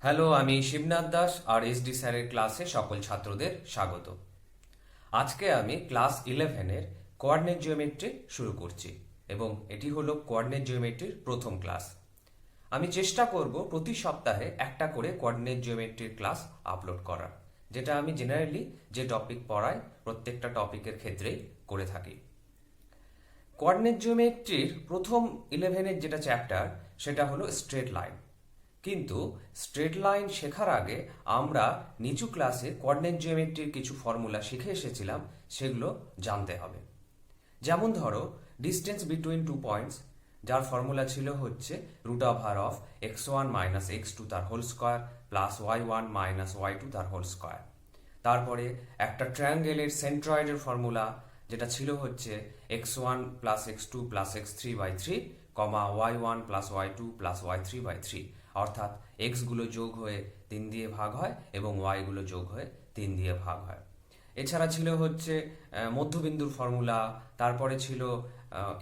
Hello, আমি শিবনাথ দাস আর SD স্যারের ক্লাসে সকল ছাত্রদের স্বাগত। আজকে আমি ক্লাস 11-এর কোঅর্ডিনেট জিওমেট্রি শুরু করছি এবং এটি হলো কোঅর্ডিনেট জিওমেট্রির প্রথম ক্লাস। আমি চেষ্টা করব প্রতি সপ্তাহে একটা করে কোঅর্ডিনেট জিওমেট্রির ক্লাস আপলোড করার, যেটা আমি জেনারেলি যে টপিক পড়াই প্রত্যেকটা টপিকের ক্ষেত্রেই করে থাকি। কোঅর্ডিনেট জিওমেট্রির প্রথম 11-এর যেটা চ্যাপ্টার সেটা হলো স্ট্রেট লাইন। কিন্তু স্ট্রেট লাইন শেখার আগে আমরা নিচু ক্লাসে কোঅর্ডিনেট জিওমেট্রির কিছু ফর্মুলা শিখে এসেছিলাম, সেগুলো জানতে হবে। যেমন ধরো ডিস্টেন্স বিটুইন টু পয়েন্টস, যার ফর্মুলা ছিল হচ্ছে √r of x1 minus x2 তার whole square plus y1 minus y2 তার হোল স্কোয়ার। তারপরে একটা ট্রায়াঙ্গেলের সেন্ট্রয়েডের ফর্মুলা, যেটা ছিল হচ্ছে x1 plus x2 plus x3/3 কমা y1 plus y2 plus y3/3, অর্থাৎ x গুলো যোগ হয়ে 3 দিয়ে ভাগ হয় এবং y গুলো যোগ হয়ে 3 দিয়ে ভাগ হয়। এছাড়া ছিল হচ্ছে মধ্যবিন্দুর ফর্মুলা, তারপরে ছিল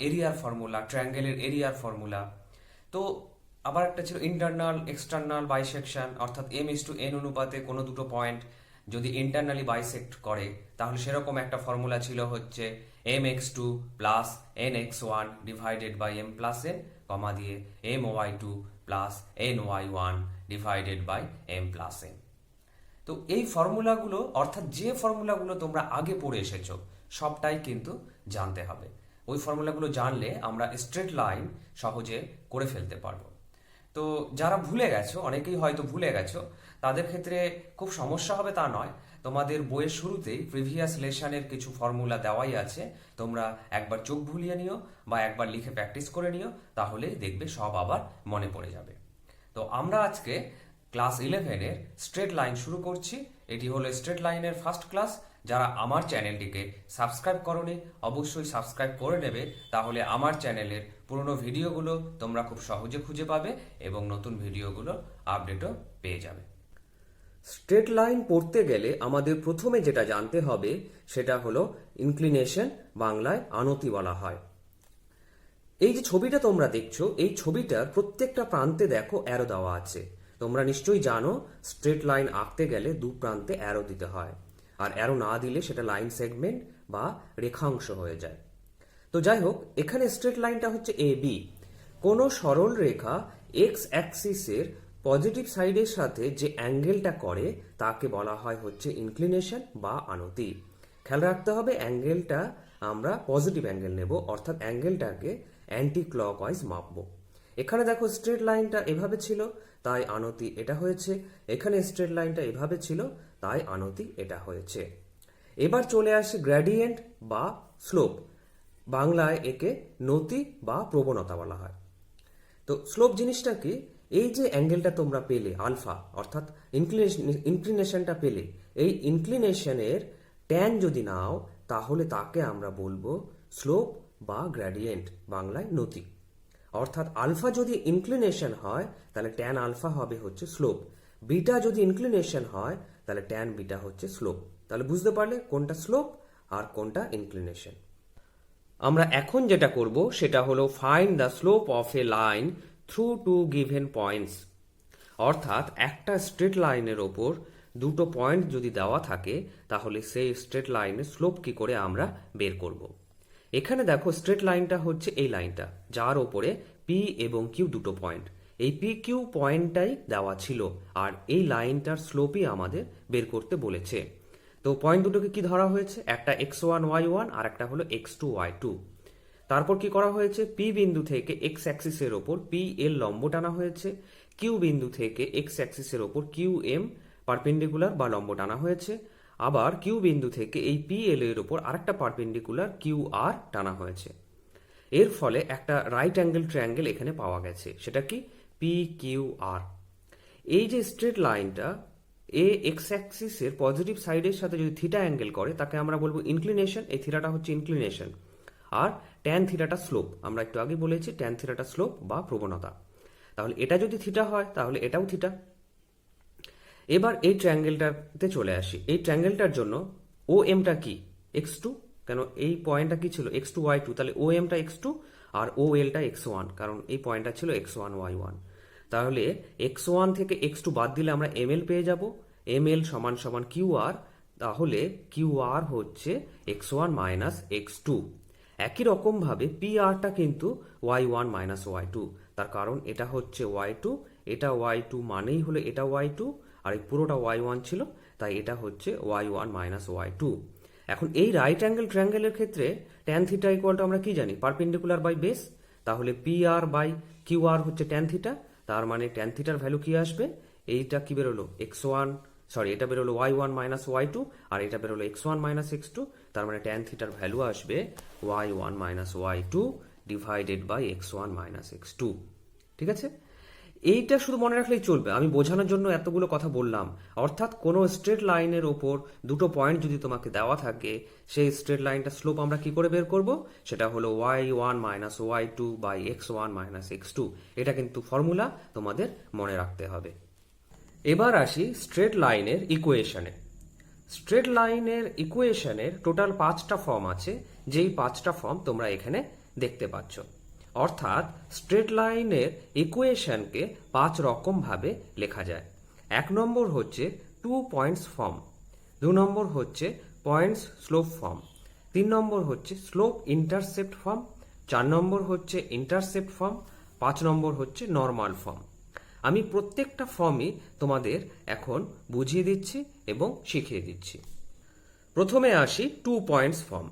এরিয়ার ফর্মুলা, ট্রায়াঙ্গেলের এরিয়ার ফর্মুলা। তো আবার একটা ছিল ইন্টারনাল এক্সটার্নাল বাইসেকশন, অর্থাৎ m:n অনুপাতে কোনো দুটো পয়েন্ট যদি ইন্টারনালি বাইসেক্ট করে তাহলে সেরকম একটা ফর্মুলা ছিল হচ্ছে mx2 plus nx1 divided by m plus n comma দিয়ে my2 plus ny1 divided by m plus n। তো এই ফর্মুলাগুলো, অর্থাৎ যে ফর্মুলাগুলো তোমরা আগে পড়ে এসেছো, সবটাই কিন্তু জানতে হবে। ওই ফর্মুলাগুলো জানলে আমরা স্ট্রেট লাইন সহজে করে ফেলতে পারবো। তো যারা ভুলে গেছো, অনেকেই হয়তো ভুলে গেছো, তাদের ক্ষেত্রে খুব সমস্যা হবে তা নয়। তোমাদের বইয়ের শুরুতেই প্রিভিয়াস লেসনের কিছু ফর্মুলা দেওয়াই আছে, তোমরা একবার চোখ ভুলিয়ে নিও বা একবার লিখে প্র্যাকটিস করে নিও, তাহলেই দেখবে সব আবার মনে পড়ে যাবে। তো আমরা আজকে ক্লাস 11-এর স্ট্রেট লাইন শুরু করছি। এটি হলো স্ট্রেট লাইনের ফার্স্ট ক্লাস। যারা আমার চ্যানেলটিকে সাবস্ক্রাইব করোনি, অবশ্যই সাবস্ক্রাইব করে নেবে, তাহলে আমার চ্যানেলের পুরনো ভিডিওগুলো তোমরা খুব সহজে খুঁজে পাবে এবং নতুন ভিডিওগুলো আপডেটও পেয়ে যাবে। স্ট্রেট লাইন পড়তে গেলে আমাদের প্রথমে যেটা জানতে হবে সেটা হলো ইনক্লিনেশন, বাংলায় আনতি বলা হয়। এই যে ছবিটা তোমরা দেখছো, এই ছবিটার প্রত্যেকটা প্রান্তে দেখো অ্যারো দেওয়া আছে। তোমরা নিশ্চয়ই জানো স্ট্রেট লাইন আঁকতে গেলে দু প্রান্তে অ্যারো দিতে হয়, আর অ্যারো না দিলে সেটা লাইন সেগমেন্ট বা রেখাংশ হয়ে যায়। তো যাই হোক, এখানে স্ট্রেট লাইনটা হচ্ছে এ বি। কোনো সরল রেখা এক্স অ্যাক্সিসের পজিটিভ সাইডের সাথে যে অ্যাঙ্গেলটা করে তাকে বলা হয় হচ্ছে ইনক্লিনেশন বা আনতি। খেয়াল রাখতে হবে অ্যাঙ্গেলটা আমরা পজিটিভ অ্যাঙ্গেল নেব, অর্থাৎ অ্যাঙ্গেলটাকে অ্যান্টি ক্লকওয়াইজ মাপবো। এখানে দেখো স্ট্রেট লাইনটা এভাবে ছিল, তাই আনতি এটা হয়েছে। এখানে স্ট্রেট লাইনটা এভাবে ছিল, তাই আনতি এটা হয়েছে। এবার চলে আসে গ্র্যাডিয়েন্ট বা স্লোপ, বাংলায় একে নতি বা প্রবণতা বলা হয়। তো স্লোপ জিনিসটা কি? এই যে অ্যাঙ্গেলটা তোমরা পেলে আলফা, অর্থাৎ ইনক্লিনেশনটা পেলে, এই ইনক্লিনেশনের ট্যান যদি নাও তাহলে তাকে আমরা বলবো স্লোপ বা গ্র্যাডিয়েন্ট, বাংলায় নতি। অর্থাৎ আলফা যদি ইনক্লিনেশন হয় তাহলে ট্যান আলফা হবে হচ্ছে স্লোপ, বিটা যদি ইনক্লিনেশন হয় তাহলে ট্যান বিটা হচ্ছে স্লোপ। তাহলে বুঝতে পারলে কোনটা স্লোপ আর কোনটা ইনক্লিনেশন। আমরা এখন যেটা করব সেটা হলো find the slope of A line through to given points. অর্থাৎ একটা স্ট্রেট লাইনের ওপর দুটো পয়েন্ট যদি দেওয়া থাকে তাহলে সেই স্ট্রেট লাইনের স্লোপ কি করে আমরা বের করব। এখানে দেখো স্ট্রেট লাইনটা হচ্ছে এই লাইনটা, যার ওপরে পি এবং কিউ দুটো পয়েন্ট। এই পি কিউ পয়েন্টটাই দেওয়া ছিল, আর এই লাইনটার স্লোপই আমাদের বের করতে বলেছে। তো পয়েন্ট দুটোকে কি ধরা হয়েছে? একটা x1 y1 আর একটা হলো x2 y2। তারপর কি করা হয়েছে? পি বিন্দু থেকে এক্স অ্যাক্সিসের ওপর পি এল লম্ব টানা হয়েছে, কিউ বিন্দু থেকে এক্স অ্যাক্সিসের ওপর কিউ এম পারপেন্ডিকুলার বা লম্ব টানা হয়েছে। আবার কিউ বিন্দু থেকে এই পি এল এর ওপর আরেকটা পারপেন্ডিকুলার কিউ আর টানা হয়েছে। এর ফলে একটা রাইট অ্যাঙ্গেল ট্রায়াঙ্গেল এখানে পাওয়া গেছে, সেটা কি? P Q R. এই যে স্ট্রেট লাইনটা এ এক্স অ্যাক্সিসের পজিটিভ সাইডের সাথে যদি থিটা অ্যাঙ্গেল করে তাকে আমরা বলবো ইনক্লিনেশন। এই থিটাটা হচ্ছে ইনক্লিনেশন। আর ট্যান থিটাটা স্লোপ, আমরা একটু আগে বলেছি ট্যান থিটাটা স্লোপ বা প্রবণতা। তাহলে এটা যদি থিটা হয় তাহলে এটাও থিটা। এবার এই ট্রায়াঙ্গেলটাতে চলে আসি। এই ট্রায়াঙ্গেলটার জন্য ও এমটা কি? x2, কেন এই পয়েন্টটা কি ছিল? x2 y2, তাহলে ও এমটা x2 আর ও এলটা x1, কারণ এই পয়েন্টটা ছিল x1 y1। তাহলে x1 থেকে x2 বাদ দিলে আমরা ml পেয়ে যাব, ml সমান সমান qr, তাহলে qr হচ্ছে x1 মাইনাস x2। একই রকমভাবে prটা কিন্তু y1 মাইনাস y2, তার কারণ এটা হচ্ছে y2, এটা y2 মানেই হলো এটা y2, আর এই পুরোটা y1 ছিল, তাই এটা হচ্ছে y1 মাইনাস y2। এখন এই রাইট অ্যাঙ্গেল ট্রায়াঙ্গেলের ক্ষেত্রে tan থিটা ইকুয়াল টু আমরা কি জানি, পারপেন্ডিকুলার বাই বেস। তাহলে pr বাই qr হচ্ছে tan থিটা, তার মানে tan থিটার ভ্যালু কি আসবে, এইটা কি বেরোলো এটা বেরোলো y1 মাইনাস y2, আর এটা বেরোলো x1 মাইনাস x2, তার মানে tan থিটার ভ্যালু আসবে y1 minus y2 divided by x1 minus x2। ঠিক আছে, এইটা শুধু মনে রাখলেই চলবে, আমি বোঝানোর জন্য এতগুলো কথা বললাম। অর্থাৎ কোনো স্ট্রেট লাইনের ওপর দুটো পয়েন্ট যদি তোমাকে দেওয়া থাকে, সেই স্ট্রেট লাইনটা স্লোপ আমরা কি করে বের করব, সেটা হলো y1 minus y2 by x1 minus x2। এটা কিন্তু ফর্মুলা তোমাদের মনে রাখতে হবে। এবার আসি স্ট্রেট লাইনের ইকুয়েশনে। স্ট্রেট লাইনের ইকুয়েশনের টোটাল 5টা ফর্ম আছে, যেই 5টা ফর্ম তোমরা এখানে দেখতে পাচ্ছ। অর্থাৎ স্ট্রেট লাইনের ইকুয়েশনকে 5 রকম ভাবে লেখা যায়। 1 নম্বর হচ্ছে 2 পয়েন্টস ফর্ম, 2 নম্বর হচ্ছে পয়েন্টস স্লোপ ফর্ম, 3 নম্বর হচ্ছে স্লোপ ইন্টারসেপ্ট ফর্ম, 4 নম্বর হচ্ছে ইন্টারসেপ্ট ফর্ম, 5 নম্বর হচ্ছে নর্মাল ফর্ম। আমি প্রত্যেকটা ফর্মই তোমাদের এখন বুঝিয়ে দিচ্ছি এবং শিখিয়ে দিচ্ছি। প্রথমে আসি 2 পয়েন্টস ফর্ম।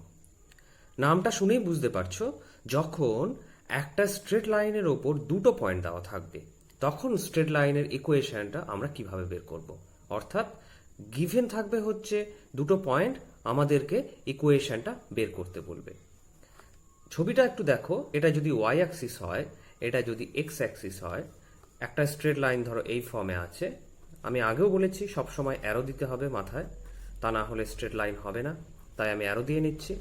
নামটা শুনেই বুঝতে পারছো, যখন একটা স্ট্রেট লাইনের ওপর দুটো পয়েন্ট দেওয়া থাকবে, তখন স্ট্রেট লাইনের ইকুয়েশনটা আমরা কিভাবে বের করব। অর্থাৎ গিভেন থাকবে হচ্ছে দুটো পয়েন্ট, আমাদেরকে ইকুয়েশনটা বের করতে বলবে। ছবিটা একটু দেখো, এটা যদি ওয়াই অ্যাক্সিস হয়, এটা যদি এক্স অ্যাক্সিস হয়, একটা স্ট্রেট লাইন ধরো এই ফর্মে আছে। আমি আগেও বলেছি সবসময় অ্যারো দিতে হবে মাথায়, তা না হলে স্ট্রেট লাইন হবে না, তাই আমি অ্যারো দিয়ে নিচ্ছি।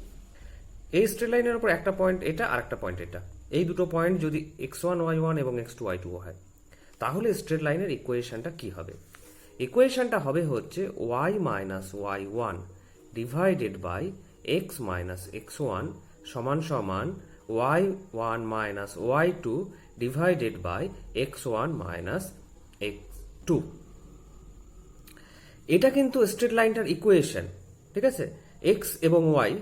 এই স্ট্রেট লাইনের উপর একটা পয়েন্ট এটা আর একটা পয়েন্ট এটা, এই দুটো পয়েন্ট যদি x1 y1 এবং x2 y2 হয়, তাহলে স্ট্রেট লাইনের ইকুয়েশনটা কি হবে? ইকুয়েশনটা হবে হচ্ছে y minus y1 divided by x minus x1 সমান সমান y1 minus y2 divided by x1 minus x2। এটা কিন্তু স্ট্রেট লাইনটার ইকুয়েশন। ঠিক আছে, x এবং y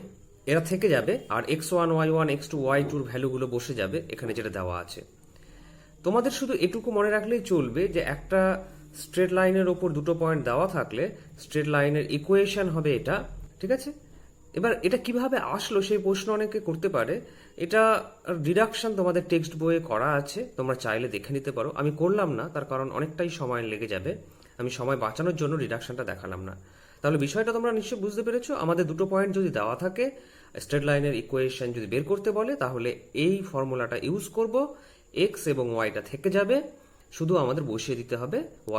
এরা থেকে যাবে, আর x1 y1 x2 y2 ভ্যালুগুলো বসে যাবে এখানে যেটা দেওয়া আছে। তোমাদের শুধু এটুকু মনে রাখলেই চলবে যে একটা স্ট্রেট লাইনের ওপর দুটো পয়েন্ট দেওয়া থাকলে স্ট্রেট লাইনের ইকুয়েশন হবে এটা। ঠিক আছে, এবার এটা কিভাবে আসলো সেই প্রশ্ন অনেকে করতে পারে। এটা ডিডাকশন তোমাদের টেক্সট বইয়ে করা আছে, তোমরা চাইলে দেখে নিতে পারো। আমি করলাম না, তার কারণ অনেকটাই সময় লেগে যাবে, আমি সময় বাঁচানোর জন্য ডিডাকশনটা দেখালাম না। তাহলে বিষয়টা তোমরা নিশ্চয়ই বুঝতে পেরেছো। আমাদের দুটো পয়েন্ট যদি দেওয়া থাকে, স্ট্রেট লাইনের ইকুয়েশন যদি বের করতে বলে, তাহলে এই ফর্মুলাটা ইউজ করব। এক্স এবং ওয়াইটা থেকে যাবে, শুধু আমাদের বসিয়ে দিতে হবে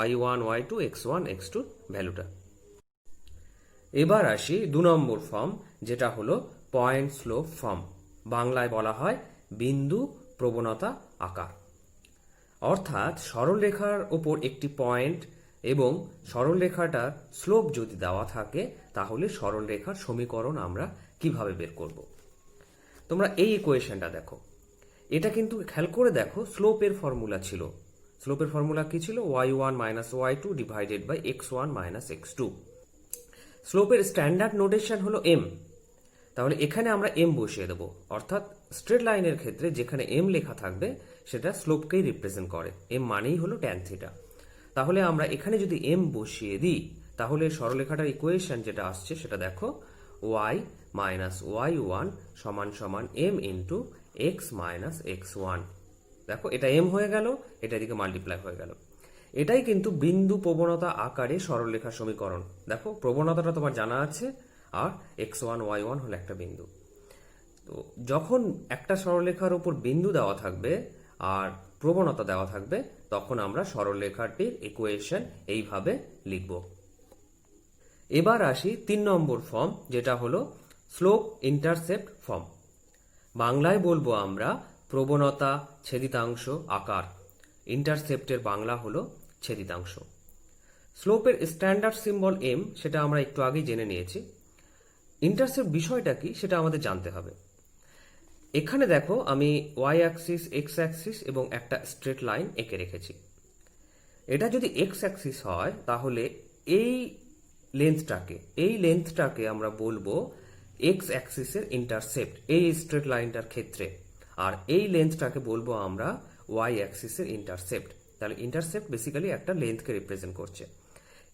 y1 y2 x1 x2 ভ্যালুটা। এবার আসি 2 নম্বর ফর্ম, যেটা হলো পয়েন্ট স্লোপ ফর্ম। বাংলায় বলা হয় বিন্দু প্রবণতা আকার। অর্থাৎ সরলরেখার ওপর একটি পয়েন্ট এবং সরলরেখাটার স্লোপ যদি দেওয়া থাকে, তাহলে সরলরেখার সমীকরণ আমরা কিভাবে বের করব। তোমরা এই ইকুয়েশনটা দেখো, এটা কিন্তু খেয়াল করে দেখো, স্লোপের ফর্মুলা ছিল। স্লোপের ফর্মুলা কি ছিল? y1 minus y2 divided by x1 minus x2। স্লোপের স্ট্যান্ডার্ড নোটেশন হলো m, তাহলে এখানে আমরা m বসিয়ে দেবো। অর্থাৎ স্ট্রেট লাইনের ক্ষেত্রে যেখানে m লেখা থাকবে সেটা স্লোপকেই রিপ্রেজেন্ট করে, m মানেই হলো tan থিটা। তাহলে আমরা এখানে যদি m বসিয়ে দিই, তাহলে সরলরেখাটার ইকুয়েশন যেটা আসছে সেটা দেখো, y মাইনাস y1 সমান সমান m into x minus x1। দেখো এটা m হয়ে গেল, এটা এদিকে মাল্টিপ্লাই হয়ে গেল। এটাই কিন্তু বিন্দু প্রবণতা আকারে সরলরেখার সমীকরণ। দেখো প্রবণতাটা তোমার জানা আছে, আর x1 y1 হলো একটা বিন্দু। তো যখন একটা সরলরেখার উপর বিন্দু দেওয়া থাকবে আর প্রবণতা দেওয়া থাকবে, তখন আমরা সরলরেখাটির ইকুয়েশন এইভাবে লিখব। এবার আসি 3 নম্বর ফর্ম, যেটা হলো স্লোপ ইন্টারসেপ্ট ফর্ম। বাংলায় বলবো আমরা প্রবণতা ছেদিতাংশ আকার, ইন্টারসেপ্টের বাংলা হলো ছেদিতাংশ। স্লোপের স্ট্যান্ডার্ড সিম্বল m, সেটা আমরা একটু আগেই জেনে নিয়েছি। ইন্টারসেপ্ট বিষয়টা কি সেটা আমাদের জানতে হবে। এখানে দেখো আমি y অ্যাক্সিস, x অ্যাক্সিস এবং একটা স্ট্রেট লাইন এঁকে রেখেছি। এটা যদি এক্স অ্যাক্সিস হয় তাহলে এই লেন্থটাকে আমরা বলবো এক্স অ্যাক্সিসের ইন্টারসেপ্ট এই স্ট্রেট লাইনটার ক্ষেত্রে, আর এই লেন্থটাকে বলবো আমরা ওয়াই অ্যাক্সিসের ইন্টারসেপ্ট। তাহলে ইন্টারসেপ্ট বেসিক্যালি একটা লেন্থকে রিপ্রেজেন্ট করছে।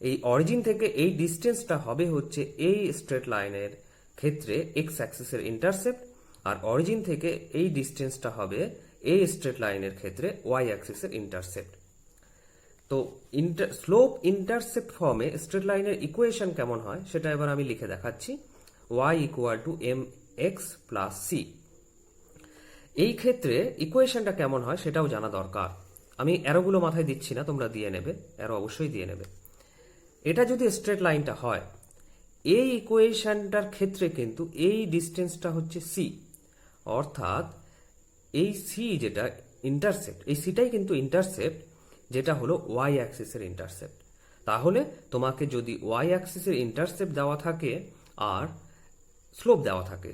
এই অরিজিন থেকে এই ডিস্টেন্সটা হবে হচ্ছে এই স্ট্রেট লাইনের ক্ষেত্রে এক্স অ্যাক্সিসের ইন্টারসেপ্ট, আর অরিজিন থেকে এই ডিস্টেন্সটা হবে এই স্ট্রেট লাইনের ক্ষেত্রে ওয়াই অ্যাক্সিসের ইন্টারসেপ্ট। তো স্লোপ ইন্টারসেপ্ট ফর্মে স্ট্রেট লাইনের ইকুয়েশন কেমন হয় সেটা এবার আমি লিখে দেখাচ্ছি। y equal to M X plus C. এই ক্ষেত্রে ইকুয়েশনটা কেমন হয় সেটাও জানা দরকার। আমি অ্যারোগুলো মাথায় দিচ্ছি না, তোমরা দিয়ে নেবে, অ্যারো অবশ্যই দিয়ে নেবে। এটা যদি স্ট্রেট লাইনটা হয়, এই ইকুয়েশনটার ক্ষেত্রে কিন্তু এই ডিস্টেন্সটা হচ্ছে সি, অর্থাৎ এই সি যেটা ইন্টারসেপ্ট, এই সিটাই কিন্তু ইন্টারসেপ্ট, যেটা হলো ওয়াই অ্যাক্সিসের ইন্টারসেপ্ট। তাহলে তোমাকে যদি ওয়াই অ্যাক্সিসের ইন্টারসেপ্ট দেওয়া থাকে আর স্লোপ দেওয়া থাকে,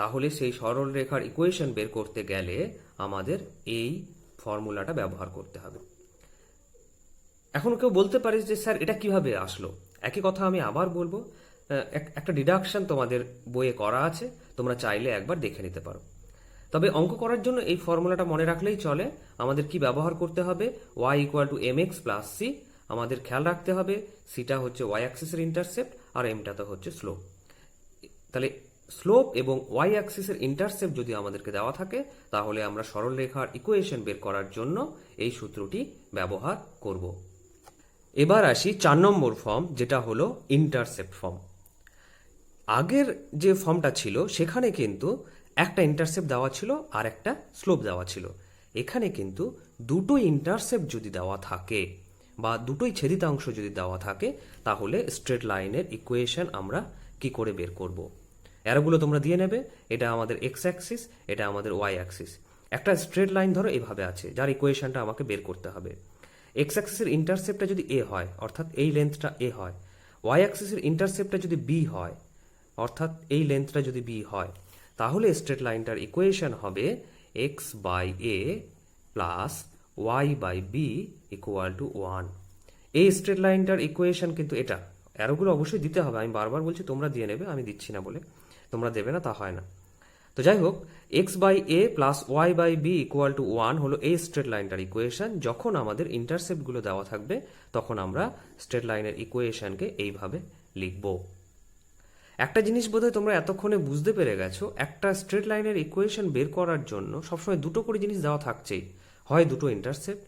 তাহলে সেই সরল রেখার ইকুয়েশন বের করতে গেলে আমাদের এই ফর্মুলাটা ব্যবহার করতে হবে। এখন কেউ বলতে পারে যে স্যার এটা কিভাবে আসলো? একই কথা আমি আবার বলবো, একটা ডিডাকশন তোমাদের বইয়ে করা আছে, তোমরা চাইলে একবার দেখে নিতে পারো। তবে অঙ্ক করার জন্য এই ফর্মুলাটা মনে রাখলেই চলে। আমাদের কি ব্যবহার করতে হবে? y equal to M X plus C. আমাদের খেয়াল রাখতে হবে সিটা হচ্ছে ওয়াই অ্যাক্সিসের ইন্টারসেপ্ট আর এমটা তো হচ্ছে স্লোপ। তাহলে স্লোপ এবং ওয়াই অ্যাক্সিসের ইন্টারসেপ্ট যদি আমাদেরকে দেওয়া থাকে, তাহলে আমরা সরল রেখার ইকুয়েশন বের করার জন্য এই সূত্রটি ব্যবহার করব। এবার আসি 4 নম্বর ফর্ম, যেটা হলো ইন্টারসেপ্ট ফর্ম। আগের যে ফর্মটা ছিল সেখানে কিন্তু একটা ইন্টারসেপ্ট দেওয়া ছিল আর একটা স্লোপ দেওয়া ছিল। এখানে কিন্তু দুটো ইন্টারসেপ্ট যদি দেওয়া থাকে বা দুটোই ছেদিতাংশ যদি দেওয়া থাকে, তাহলে স্ট্রেট লাইনের ইকুয়েশন আমরা কি করে বের করব? অ্যারোগুলো তোমরা দিয়ে নেবে। এটা আমাদের এক্স অ্যাক্সিস, এটা আমাদের ওয়াই অ্যাক্সিস। একটা স্ট্রেট লাইন ধরো এইভাবে আছে, যার ইকুয়েশনটা আমাকে বের করতে হবে। এক্স অ্যাক্সিসের ইন্টারসেপ্টটা যদি এ হয়, অর্থাৎ এই লেন্থটা এ হয়, ওয়াই অ্যাক্সিসের ইন্টারসেপ্টটা যদি বি হয়, অর্থাৎ এই লেন্থটা যদি বি হয়, তাহলে স্ট্রেট লাইনটার ইকুয়েশন হবে X by A plus Y by B equal to 1। এই স্ট্রেট লাইনটার ইকুয়েশন কিন্তু এটা। অ্যারোগুলো অবশ্যই দিতে হবে, আমি বারবার বলছি তোমরা দিয়ে নেবে, আমি দিচ্ছি না বলে তোমরা দেবে না তা হয় না। তো যাই হোক, X by A plus Y by B equal to 1 হলো এই স্ট্রেট লাইনটার ইকুয়েশন। যখন আমাদের ইন্টারসেপ্টগুলো দেওয়া থাকবে, তখন আমরা স্ট্রেট লাইনের ইকুয়েশনকে এইভাবে লিখব। একটা জিনিস বোধহয় তোমরা এতক্ষণে বুঝতে পেরে গেছো, একটা স্ট্রেট লাইনের ইকুয়েশন বের করার জন্য সবসময় দুটো করে জিনিস দেওয়া থাকছেই। হয় দুটো ইন্টারসেপ্ট,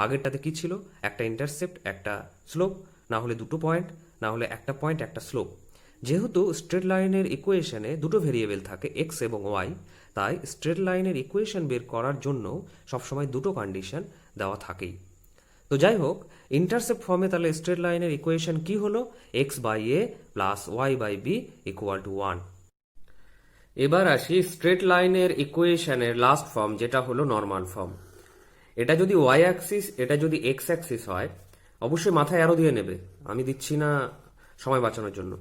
আগেরটাতে কি ছিল, একটা ইন্টারসেপ্ট একটা স্লোপ, না হলে দুটো পয়েন্ট, না হলে একটা পয়েন্ট একটা স্লোপ। যেহেতু স্ট্রেট লাইনের ইকুয়েশনে দুটো ভেরিয়েবল থাকে এক্স এবং ওয়াই, তাই স্ট্রেট লাইনের ইকুয়েশন বের করার জন্য সবসময় দুটো কন্ডিশন দেওয়া থাকেই। তো যাই হোক, ইন্টারসেপ্ট ফর্মে তাহলে স্ট্রেট লাইনের ইকুয়েশন কি হলো? X by A plus Y by B equal to 1। এবার আসি স্ট্রেট লাইনের ইকুয়েশনের লাস্ট ফর্ম, যেটা হলো নর্মাল ফর্ম। এটা যদি ওয়াই অ্যাক্সিস, এটা যদি এক্স অ্যাক্সিস হয়, অবশ্যই মাথায় অ্যারো দিয়ে নেবে, আমি দিচ্ছি না সময় বাঁচানোর জন্য।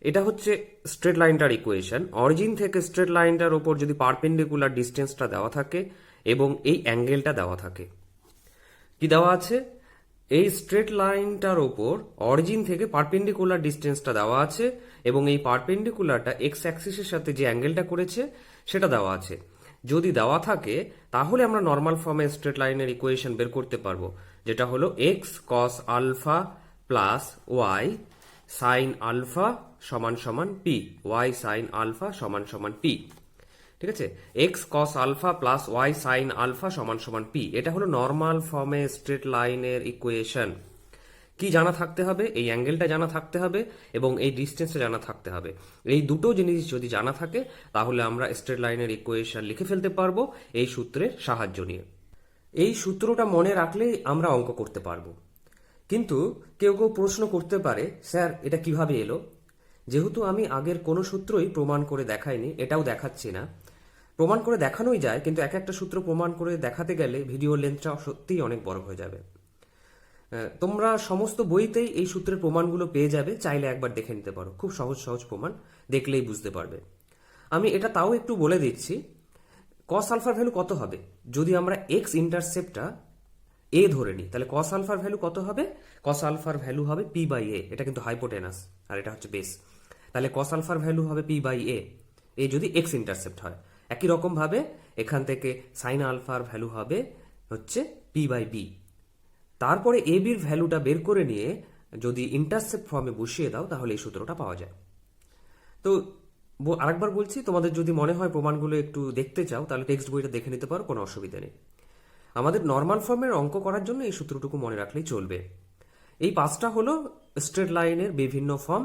এটা হচ্ছে স্ট্রেট লাইনটার ইকুয়েশন। অরিজিন থেকে স্ট্রেট লাইনটার ওপর যদি পারপেন্ডিকুলার ডিস্টেন্সটা দেওয়া থাকে এবং এই অ্যাঙ্গেলটা দেওয়া থাকে, কি দেওয়া আছে? এই স্ট্রেট লাইনটার ওপর অরিজিন থেকে পারপেন্ডিকুলার ডিস্টেন্সটা দেওয়া আছে এবং এই পারপেন্ডিকুলারটা এক্স অ্যাক্সিসের সাথে যে অ্যাঙ্গেলটা করেছে সেটা দেওয়া আছে। যদি দেওয়া থাকে, তাহলে আমরা নর্মাল ফর্মে স্ট্রেট লাইনের ইকুয়েশন বের করতে পারবো, যেটা হলো X cos alpha plus Y sine alpha সমান সমান পি, ওয়াই সাইন আলফা সমান সমান পি। ঠিক আছে, X cos alpha plus Y sine alpha সমান সমান পি। এটা হলো নর্মাল ফর্মে স্ট্রেট লাইনের ইকুয়েশন। কি জানা থাকতে হবে? এই অ্যাঙ্গেলটা জানা থাকতে হবে এবং এই ডিস্টেন্সটা জানা থাকতে হবে। এই দুটো জিনিস যদি জানা থাকে, তাহলে আমরা স্ট্রেট লাইনের ইকুয়েশন লিখে ফেলতে পারবো এই সূত্রের সাহায্য নিয়ে। এই সূত্রটা মনে রাখলেই আমরা অঙ্ক করতে পারবো। কিন্তু কেউ কেউ প্রশ্ন করতে পারে, স্যার এটা কিভাবে এলো? যেহেতু আমি আগের কোনো সূত্রই প্রমাণ করে দেখাইনি, এটাও দেখাচ্ছি না। প্রমাণ করে দেখানোই যায়, কিন্তু এক একটা সূত্র প্রমাণ করে দেখাতে গেলে ভিডিও লেন্থটা সত্যিই অনেক বড় হয়ে যাবে। তোমরা সমস্ত বইতেই এই সূত্রের প্রমাণগুলো পেয়ে যাবে, চাইলে একবার দেখে নিতে পারো। খুব সহজ সহজ প্রমাণ, দেখলেই বুঝতে পারবে। আমি এটা তাও একটু বলে দিচ্ছি। কস আলফার ভ্যালু কত হবে? যদি আমরা এক্স ইন্টারসেপ্টটা এ ধরে নিই, তাহলে কস আলফার ভ্যালু কত হবে? কস আলফার ভ্যালু হবে পি বাই এ। এটা কিন্তু হাইপোটেনাস আর এটা হচ্ছে বেস। তাহলে কস আলফার ভ্যালু হবে পি বাই এ যদি এক্স ইন্টারসেপ্ট হয়। একই রকম ভাবে এখান থেকে সাইন আলফার ভ্যালু হবে হচ্ছে পি বাই বি। তারপরে এ বির ভ্যালুটা বের করে নিয়ে যদি ইন্টারসেপ্ট ফর্মে বসিয়ে দাও তাহলে এই সূত্রটা পাওয়া যায়। তো আরেকবার বলছি, তোমাদের যদি মনে হয় প্রমাণগুলো একটু দেখতে চাও তাহলে টেক্সট বইটা দেখে নিতে পারো, কোনো অসুবিধা নেই। আমাদের নর্মাল ফর্মের অঙ্ক করার জন্য এই সূত্রটুকু মনে রাখলেই চলবে। এই পাঁচটা হলো স্ট্রেট লাইনের বিভিন্ন ফর্ম।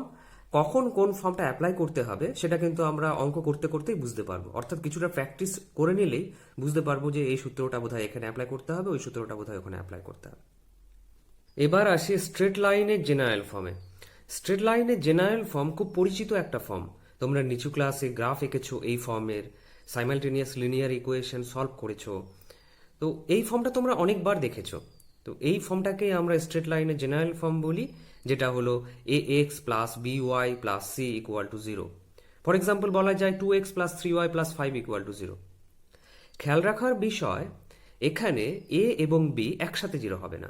কখন কোন ফর্মটা অ্যাপ্লাই করতে হবে সেটা কিন্তু আমরা অঙ্ক করতে করতেই বুঝতে পারবো, অর্থাৎ কিছুটা প্র্যাকটিস করে নিলেই বুঝতে পারবো যে এই সূত্রটা বোধহয় এখানে অ্যাপ্লাই করতে হবে, ওই সূত্রটা বোধহয় ওখানে অ্যাপ্লাই করতে হবে। এবার আসি স্ট্রেট লাইনের জেনারেল ফর্মে। স্ট্রেট লাইনের জেনারেল ফর্ম খুব পরিচিত একটা ফর্ম। তোমরা নিচু ক্লাসে গ্রাফ এঁকেছো এই ফর্মের, সাইমালটেনিয়াস লিনিয়ার ইকুয়েশন সলভ করেছো। তো এই ফর্মটা তোমরা অনেকবার দেখেছো। তো এই ফর্মটাকে আমরা স্ট্রেট লাইনের জেনারেল ফর্ম বলি, যেটা হলো a x plus b y plus c equal to 0। For example বলা যায় 2x plus 3y plus 5 equal to 0। খেয়াল রাখার বিষয়, এখানে এ এবং বি একসাথে 0 হবে না,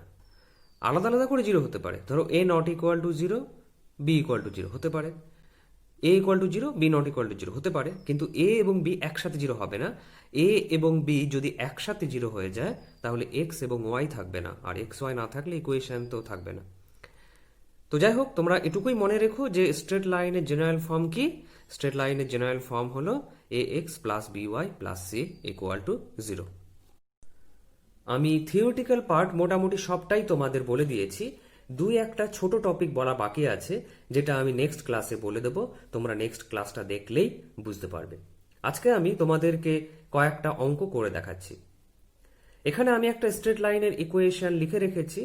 আলাদা আলাদা করে 0 হতে পারে। ধরো a not equal to 0, b equal to 0 হতে পারে, a equal to 0, b not equal to 0 হতে পারে, কিন্তু এ এবং বি একসাথে 0 হবে না। এ এবং বি যদি একসাথে 0 হয়ে যায় তাহলে এক্স এবং ওয়াই থাকবে না, আর এক্স ওয়াই না থাকলে ইকুয়েশন তো থাকবে না। তো যাই হোক, তোমরা এটুকুই মনে রেখো যে স্ট্রেট লাইনের জেনারেল ফর্ম কি? স্ট্রেট লাইনের জেনারেল ফর্ম হলো a x plus b y plus c equal to 0। আমি থিওরিটিক্যাল পার্ট মোটামুটি সবটাই তোমাদের বলে দিয়েছি। দুই একটা ছোট টপিক বলা বাকি আছে, যেটা আমি নেক্সট ক্লাসে বলে দেবো। তোমরা নেক্সট ক্লাসটা দেখলেই বুঝতে পারবে। আজকে আমি তোমাদেরকে কয়েকটা অঙ্ক করে দেখাচ্ছি। এখানে আমি একটা স্ট্রেট লাইনের ইকুয়েশন লিখে রেখেছি।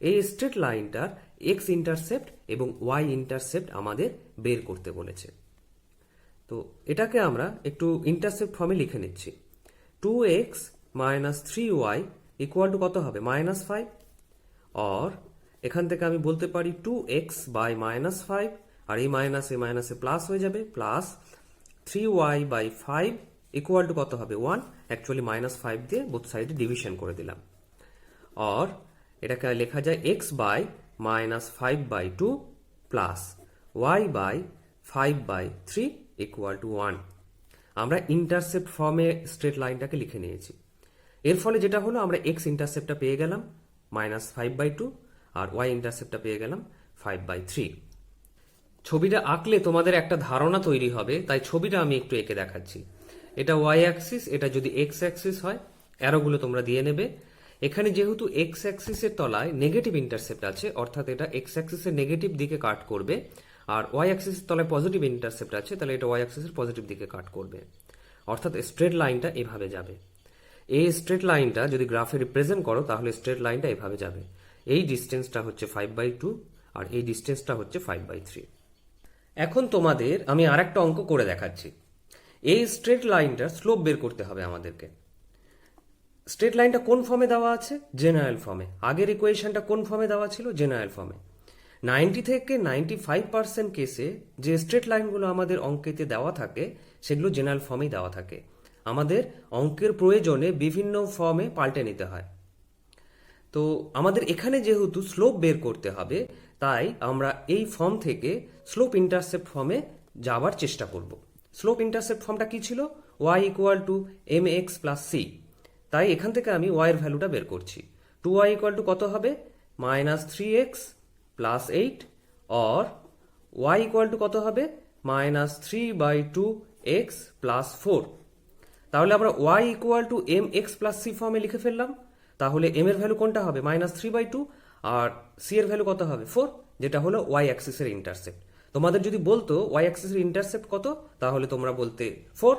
এই স্ট্রেট লাইনটার এক্স ইন্টারসেপ্ট এবং ওয়াই ইন্টারসেপ্ট আমাদের বের করতে বলেছে। তো এটাকে আমরা একটু ইন্টারসেপ্ট ফর্মে লিখে নিচ্ছি। 2x minus 3y equal to কত হবে? -5। অর এখান থেকে আমি বলতে পারি 2x বাই -5, আর এই মাইনাসে প্লাস হয়ে যাবে, plus 3y by 5 equal to কত হবে? 1। অ্যাকচুয়ালি -5 দিয়ে বোথ সাইডে ডিভিশন করে দিলাম। অর এটাকে লেখা যায় x by -5 by 2 plus y by 5 by 3 equal to 1। আমরা ইন্টারসেপ্ট ফর্মে স্ট্রেট লাইনটাকে লিখে নিয়েছি। এর ফলে যেটা হলো, আমরা এক্স ইন্টারসেপ্টটা পেয়ে গেলাম -5 বাই 2, আর ওয়াই ইন্টারসেপ্টটা পেয়ে গেলাম 5 বাই 3। ছবিটা আঁকলে তোমাদের একটা ধারণা তৈরি হবে, তাই ছবিটা আমি একটু এঁকে দেখাচ্ছি। এটা ওয়াই অ্যাক্সিস, এটা যদি এক্স অ্যাক্সিস হয়, অ্যারোগুলো তোমরা দিয়ে নেবে। এখানে যেহেতু এক্স অ্যাক্সিসের তলায় নেগেটিভ ইন্টারসেপ্ট আছে, অর্থাৎ এটা এক্স অ্যাক্সিসের নেগেটিভ দিকে কাট করবে, আর ওয়াই অ্যাক্সিসের তলায় পজিটিভ ইন্টারসেপ্ট আছে, তাহলে এটা ওয়াই অ্যাক্সিসের পজিটিভ দিকে কাট করবে। অর্থাৎ স্ট্রেট লাইনটা এভাবে যাবে। এই স্ট্রেট লাইনটা যদি গ্রাফে রিপ্রেজেন্ট করো তাহলে স্ট্রেট লাইনটা এভাবে যাবে। এই ডিস্টেন্সটা হচ্ছে 5 বাই 2, আর এই ডিস্টেন্সটা হচ্ছে 5 বাই 3। এখন তোমাদের আমি আরেকটা অঙ্ক করে দেখাচ্ছি। এই স্ট্রেট লাইনটার স্লোপ বের করতে হবে আমাদেরকে। স্ট্রেট লাইনটা কোন ফর্মে দেওয়া আছে? জেনারেল ফর্মে। আগের ইকুয়েশনটা কোন ফর্মে দেওয়া ছিল? জেনারেল ফর্মে। 90 থেকে 95% কেসে যে স্ট্রেট লাইনগুলো আমাদের অঙ্কেতে দেওয়া থাকে সেগুলো জেনারেল ফর্মেই দেওয়া থাকে। আমাদের অঙ্কের প্রয়োজনে বিভিন্ন ফর্মে পাল্টে নিতে হয়। তো আমাদের এখানে যেহেতু স্লোপ বের করতে হবে, তাই আমরা এই ফর্ম থেকে স্লোপ ইন্টারসেপ্ট ফর্মে যাওয়ার চেষ্টা করব। স্লোপ ইন্টারসেপ্ট ফর্মটা কি ছিল? y equal two mx plus c। তাই এখান থেকে আমি y এর ভ্যালুটা বের করছি। 2y ইকুয়াল টু কত হবে? -3x plus 8, or y equal two কত হবে? -3 বাই 2x প্লাস 4। তাহলে আমরা y equal two mx plus c ফর্মে লিখে ফেললাম। তাহলে m এর ভ্যালু কোনটা হবে? -3 বাই 2, আর c এর ভ্যালু কত হবে? 4, যেটা হলো y অ্যাক্সিসের ইন্টারসেপ্ট। তোমাদের যদি বলতো y অ্যাক্সিসের ইন্টারসেপ্ট কত, তাহলে তোমরা বলতে 4।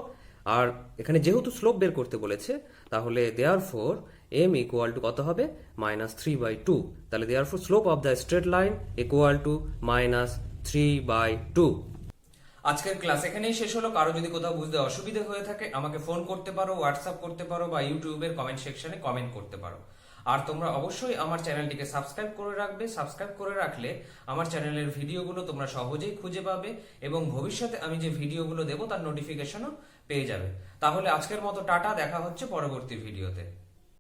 আর এখানে যেহেতু স্লোপ বের করতে বলেছে, তাহলে দেয়ারফর m ইকুয়াল টু কত হবে? -3 বাই 2। তাহলে therefore slope of the straight line equal to -3 by 2। আজকের ক্লাস এখানেই শেষ হলো। কারো যদি কোথাও বুঝতে অসুবিধা হয়ে থাকে আমাকে ফোন করতে পারো, হোয়াটসঅ্যাপ করতে পারো, বা ইউটিউবের কমেন্ট সেকশনে কমেন্ট করতে পারো। আর তোমরা অবশ্যই আমার চ্যানেলটিকে সাবস্ক্রাইব করে রাখবে। সাবস্ক্রাইব করে রাখলে আমার চ্যানেলের ভিডিওগুলো তোমরা সহজেই খুঁজে পাবে, এবং ভবিষ্যতে আমি যে ভিডিওগুলো দেবো তার নোটিফিকেশনও পেয়ে যাবে। তাহলে আজকের মতো টাটা, দেখা হচ্ছে পরবর্তী ভিডিওতে।